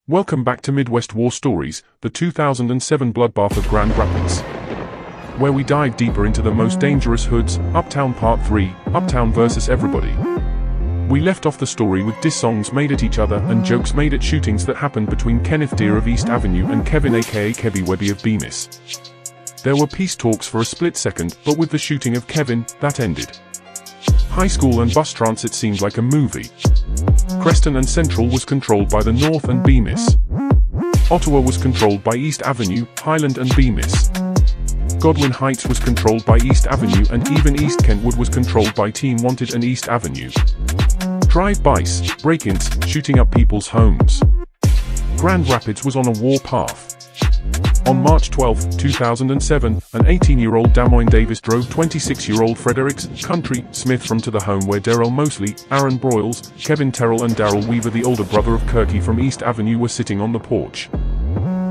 Welcome back to Midwest War Stories, the 2007 Bloodbath of Grand Rapids, where we dive deeper into the most dangerous hoods. Uptown Part 3, Uptown vs. Everybody. We left off the story with diss songs made at each other and jokes made at shootings that happened between Kenneth Deere of East Avenue and Kevin aka Kevy Webby of Bemis. There were peace talks for a split second, but with the shooting of Kevin, that ended. High school and bus transit seemed like a movie. Creston and Central was controlled by the North and Bemis. Ottawa was controlled by East Avenue, Highland and Bemis. Godwin Heights was controlled by East Avenue, and even East Kentwood was controlled by Team Wanted and East Avenue. Drive-bys, break-ins, shooting up people's homes. Grand Rapids was on a war path. On March 12, 2007, an 18-year-old Damoyne Davis drove 26-year-old Fredericks Country Smith from to the home where Darrell Mosley, Aaron Broyles, Kevin Terrell and Darrell Weaver, the older brother of Kirky from East Avenue, were sitting on the porch.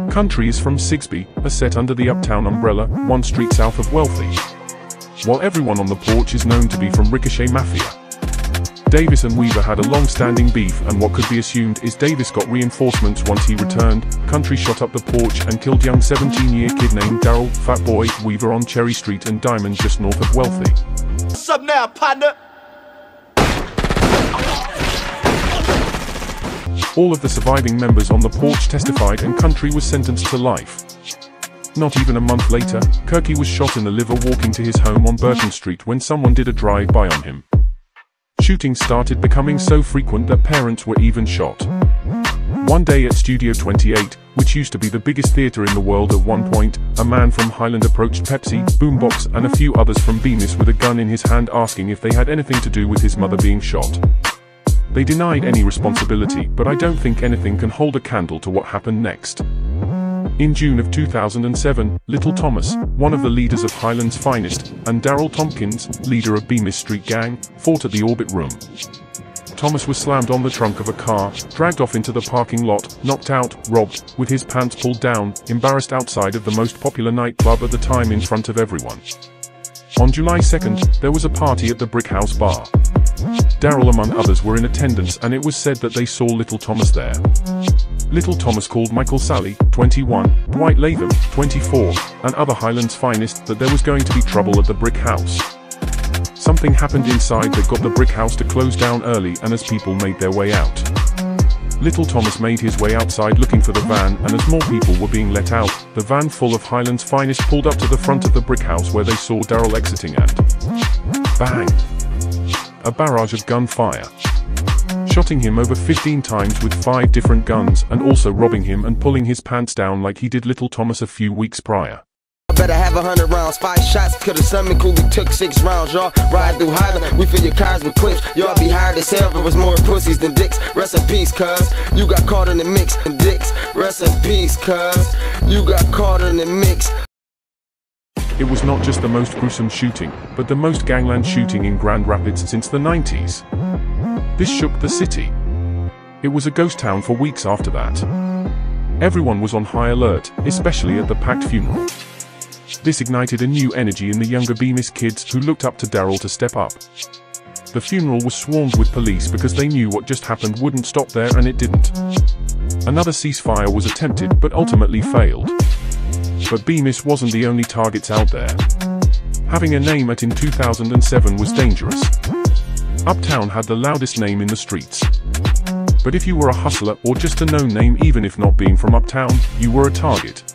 Country is from Sigsbee, a set under the Uptown umbrella, 1 street south of Wealthy. While everyone on the porch is known to be from Ricochet Mafia. Davis and Weaver had a long-standing beef, and what could be assumed is Davis got reinforcements once he returned. Country shot up the porch and killed young 17-year kid named Darrell Fat Boy Weaver on Cherry Street and Diamond just north of Wealthy. What's up now, partner? All of the surviving members on the porch testified, and Country was sentenced to life. Not even a month later, Kirky was shot in the liver walking to his home on Burton Street when someone did a drive-by on him. Shootings started becoming so frequent that parents were even shot. One day at Studio 28, which used to be the biggest theater in the world at one point, a man from Highland approached Pepsi, Boombox and a few others from Bemis with a gun in his hand, asking if they had anything to do with his mother being shot. They denied any responsibility, but I don't think anything can hold a candle to what happened next. In June of 2007, Little Thomas, one of the leaders of Highland's Finest, and Darrell Tompkins, leader of Bemis Street Gang, fought at the Orbit Room. Thomas was slammed on the trunk of a car, dragged off into the parking lot, knocked out, robbed, with his pants pulled down, embarrassed outside of the most popular nightclub at the time in front of everyone. On July 2nd, there was a party at the Brick House Bar. Darrell among others were in attendance, and it was said that they saw Little Thomas there. Little Thomas called Michael Sally, 21, Dwight Latham, 24, and other Highland's Finest that there was going to be trouble at the Brick House. Something happened inside that got the Brick House to close down early, and as people made their way out, Little Thomas made his way outside looking for the van, and as more people were being let out, the van full of Highland's Finest pulled up to the front of the Brick House where they saw Darrell exiting, and bang! A barrage of gunfire, shotting him over 15 times with 5 different guns, and also robbing him and pulling his pants down like he did Little Thomas a few weeks prior. Better have 100 rounds, 5 shots, could've something cool, we took 6 rounds, y'all. Ride through Highland, we fill your cars with clips. Y'all be hired as hell, there was more pussies than dicks. Rest in peace, cuz, you got caught in the mix. And dicks, rest in peace, cuz, you got caught in the mix. It was not just the most gruesome shooting, but the most gangland shooting in Grand Rapids since the 90s. This shook the city. It was a ghost town for weeks after that. Everyone was on high alert, especially at the packed funeral. This ignited a new energy in the younger Bemis kids who looked up to Darrell to step up. The funeral was swarmed with police because they knew what just happened wouldn't stop there, and it didn't. Another ceasefire was attempted but ultimately failed. But Bemis wasn't the only targets out there. Having a name in 2007 was dangerous. Uptown had the loudest name in the streets. But if you were a hustler or just a known name, even if not being from Uptown, you were a target.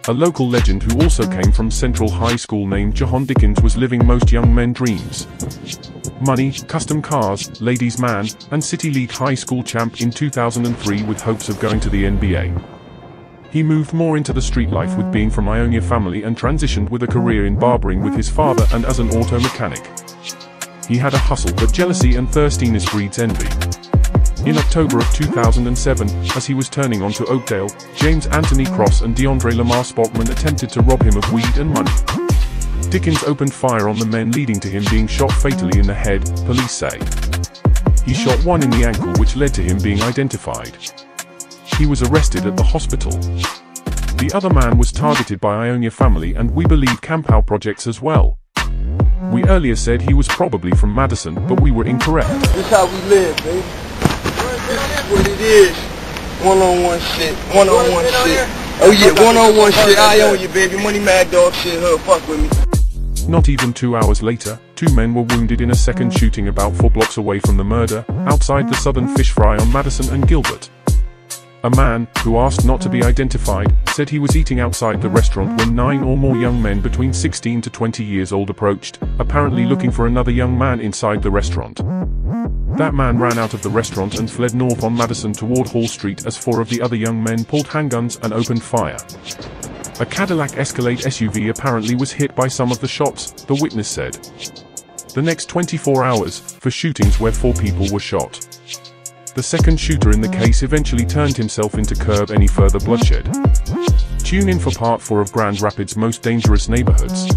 A local legend who also came from Central High School named Jahan Dickens was living most young men's dreams. Money, custom cars, ladies' man, and City League High School champ in 2003 with hopes of going to the NBA. He moved more into the street life with being from Ionia family and transitioned with a career in barbering with his father and as an auto mechanic. He had a hustle, but jealousy and thirstiness breeds envy. In October of 2007, as he was turning onto Oakdale, James Anthony Cross and DeAndre Lamar Spotman attempted to rob him of weed and money. Dickens opened fire on the men, leading to him being shot fatally in the head, police say. He shot one in the ankle, which led to him being identified. He was arrested at the hospital. The other man was targeted by Ionia family and we believe Campow projects as well. We earlier said he was probably from Madison, but we were incorrect. This is how we live, baby. This is what it is. One-on-one shit. One-on-one shit. Oh yeah, one-on-one shit. I own you, baby. Money Mad Dog shit. Huh? Fuck with me. Not even 2 hours later, 2 men were wounded in a second shooting about 4 blocks away from the murder, outside the Southern Fish Fry on Madison and Gilbert. A man, who asked not to be identified, said he was eating outside the restaurant when 9 or more young men between 16 to 20 years old approached, apparently looking for another young man inside the restaurant. That man ran out of the restaurant and fled north on Madison toward Hall Street as 4 of the other young men pulled handguns and opened fire. A Cadillac Escalade SUV apparently was hit by some of the shots, the witness said. The next 24 hours, for shootings where 4 people were shot. The second shooter in the case eventually turned himself in to curb any further bloodshed. Tune in for part 4 of Grand Rapids' most dangerous neighborhoods.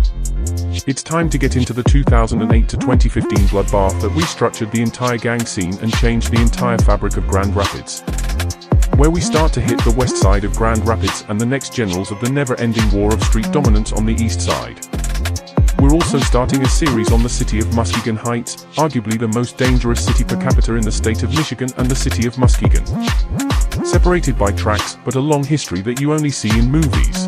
It's time to get into the 2008 to 2015 bloodbath that restructured the entire gang scene and changed the entire fabric of Grand Rapids. Where we start to hit the west side of Grand Rapids and the next generals of the never-ending war of street dominance on the east side. We're also starting a series on the city of Muskegon Heights, arguably the most dangerous city per capita in the state of Michigan and the city of Muskegon. Separated by tracks, but a long history that you only see in movies.